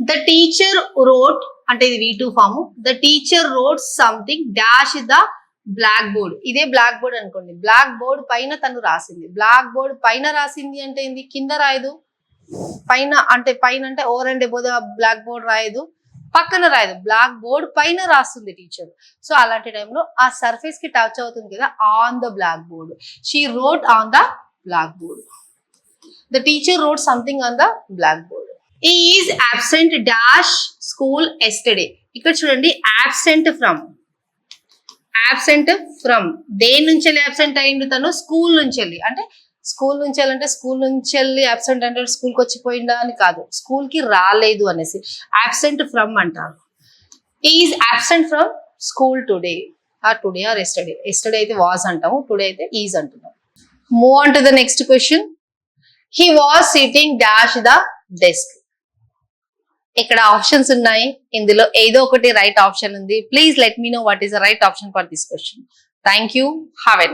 The teacher wrote అంటే ఇది V2 form. The teacher wrote something dash the black board. ఇదే black board అనుకోండి. Black board పైన తను రాసింది. బ్లాక్ బోర్డ్ పైన రాసింది అంటే ఏంది? కింద రాయదు. పైన అంటే over and above the black board రాయదు, పక్కన రాయదు, బ్లాక్ బోర్డ్ పైన రాస్తుంది టీచర్. సో అలాంటి టైంలో ఆ సర్ఫేస్ కి టచ్ అవుతుంది కదా, on the black board. She wrote on the black board. The teacher wrote something on the black board. He is absent dash school yesterday. ఇక్కడ చూడండి, అబ్సెంట్ ఫ్రమ్. అబ్సెంట్ ఫ్రమ్ దేని నుంచి వెళ్ళి అబ్సెంట్ అయ్యిండు తను? స్కూల్ నుంచి వెళ్ళి. అంటే స్కూల్ నుంచి వెళ్ళంటే స్కూల్ నుంచి వెళ్ళి అబ్సెంట్ అంటే స్కూల్కి వచ్చిపోయిందా అని కాదు, స్కూల్ కి రాలేదు అనేసి అబ్సెంట్ ఫ్రమ్ అంటారు. Is absent from school today or yesterday. Yesterday అయితే వాజ్ అంటాము, టుడే అయితే ఈజ్ అంటున్నాం. Move on to the next question. He was sitting dash the desk. ఇక్కడ ఆప్షన్స్ ఉన్నాయి, ఇందులో ఏదో ఒకటి రైట్ ఆప్షన్ ఉంది. Please let me know what is the right option for this question. Thank you. Have a